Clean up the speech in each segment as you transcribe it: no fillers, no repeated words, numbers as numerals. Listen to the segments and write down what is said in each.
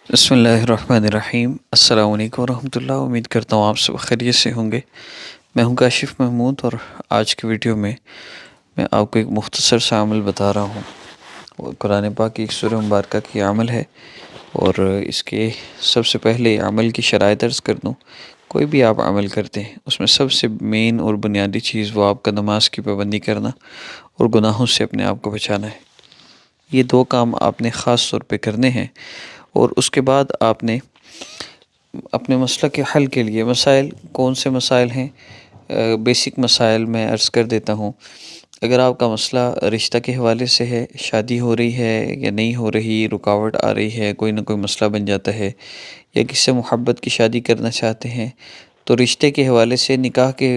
بسم اللہ الرحمن الرحیم۔ السلام علیکم ورحمۃ اللہ۔ امید کرتا ہوں آپ سب خیریت سے ہوں گے۔ میں ہوں کاشف محمود، اور آج کی ویڈیو میں آپ کو ایک مختصر سا عمل بتا رہا ہوں۔ وہ قرآن پاک کی ایک سورہ مبارکہ کی عمل ہے، اور اس کے سب سے پہلے عمل کی شرائط عرض کر دوں۔ کوئی بھی آپ عمل کرتے ہیں اس میں سب سے مین اور بنیادی چیز وہ آپ کا نماز کی پابندی کرنا اور گناہوں سے اپنے آپ کو بچانا ہے۔ یہ دو کام آپ نے خاص طور پہ کرنے ہیں، اور اس کے بعد آپ نے اپنے مسئلہ کے حل کے لیے مسائل، کون سے مسائل ہیں، بیسک مسائل میں عرض کر دیتا ہوں۔ اگر آپ کا مسئلہ رشتہ کے حوالے سے ہے، شادی ہو رہی ہے یا نہیں ہو رہی، رکاوٹ آ رہی ہے، کوئی نہ کوئی مسئلہ بن جاتا ہے، یا کسی سے محبت کی شادی کرنا چاہتے ہیں، تو رشتے کے حوالے سے نکاح کے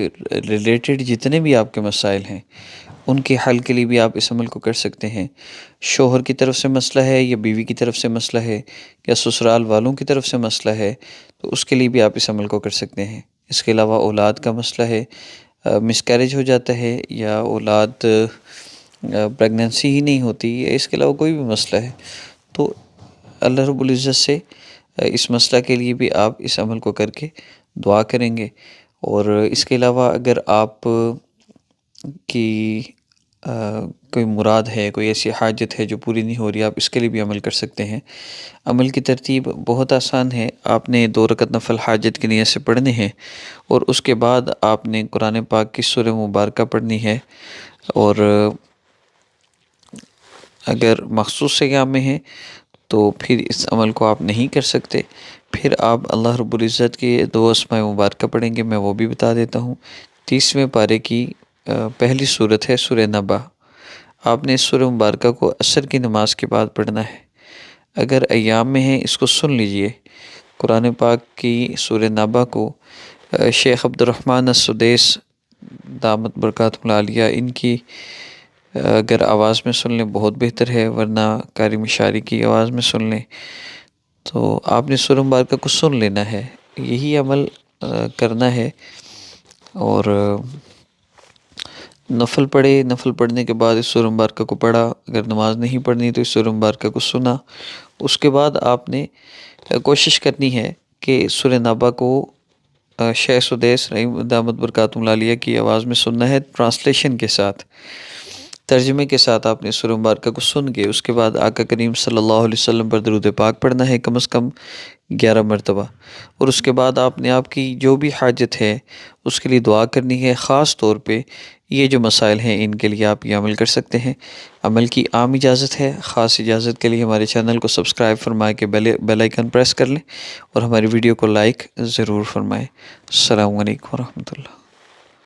ریلیٹڈ جتنے بھی آپ کے مسائل ہیں ان کے حل کے لیے بھی آپ اس عمل کو کر سکتے ہیں۔ شوہر کی طرف سے مسئلہ ہے یا بیوی کی طرف سے مسئلہ ہے یا سسرال والوں کی طرف سے مسئلہ ہے، تو اس کے لیے بھی آپ اس عمل کو کر سکتے ہیں۔ اس کے علاوہ اولاد کا مسئلہ ہے، مس کیریج ہو جاتا ہے، یا اولاد پریگننسی ہی نہیں ہوتی، یا اس کے علاوہ کوئی بھی مسئلہ ہے، تو اللہ رب العزت سے اس مسئلہ کے لیے بھی آپ اس عمل کو کر کے دعا کریں گے۔ اور اس کے علاوہ اگر آپ کی کوئی مراد ہے، کوئی ایسی حاجت ہے جو پوری نہیں ہو رہی، آپ اس کے لیے بھی عمل کر سکتے ہیں۔ عمل کی ترتیب بہت آسان ہے۔ آپ نے 2 رکعت نفل حاجت کی نیت سے پڑھنے ہیں، اور اس کے بعد آپ نے قرآن پاک کی سورہ مبارکہ پڑھنی ہے، اور اگر مخصوص ایام میں ہیں تو پھر اس عمل کو آپ نہیں کر سکتے۔ پھر آپ اللہ رب العزت کے 2 اسماء مبارکہ پڑھیں گے، میں وہ بھی بتا دیتا ہوں۔ 30ویں پارے کی پہلی صورت ہے سورہ نبا۔ آپ نے اس سورہ مبارکہ کو عصر کی نماز کے بعد پڑھنا ہے۔ اگر ایام میں ہیں اس کو سن لیجئے۔ قرآن پاک کی سورہ نبا کو شیخ عبد الرحمن السدیس دامت برکاتہ العالیہ ان کی اگر آواز میں سن لیں بہت بہتر ہے، ورنہ قاری مشاری کی آواز میں سن لیں۔ تو آپ نے سورہ مبارکہ کو سن لینا ہے، یہی عمل کرنا ہے۔ اور نفل پڑھے، نفل پڑھنے کے بعد اس سورہ مبارکہ کو پڑھا، اگر نماز نہیں پڑھنی تو اس سورہ مبارکہ کو سنا۔ اس کے بعد آپ نے کوشش کرنی ہے کہ سورہ نبا کو شیخ سدیس رحمہ دامت برکاتہ العالیہ کی آواز میں سننا ہے، ٹرانسلیشن کے ساتھ، ترجمے کے ساتھ۔ آپ نے سورہ مبارکہ کو سن کے اس کے بعد آقا کریم صلی اللہ علیہ وسلم پر درود پاک پڑھنا ہے کم از کم 11 مرتبہ، اور اس کے بعد آپ نے آپ کی جو بھی حاجت ہے اس کے لیے دعا کرنی ہے۔ خاص طور پہ یہ جو مسائل ہیں ان کے لیے آپ یہ عمل کر سکتے ہیں۔ عمل کی عام اجازت ہے، خاص اجازت کے لیے ہمارے چینل کو سبسکرائب فرمائے کے بیل آئیکن پریس کر لیں، اور ہماری ویڈیو کو لائک ضرور فرمائیں۔ السلام علیکم ورحمۃ اللہ۔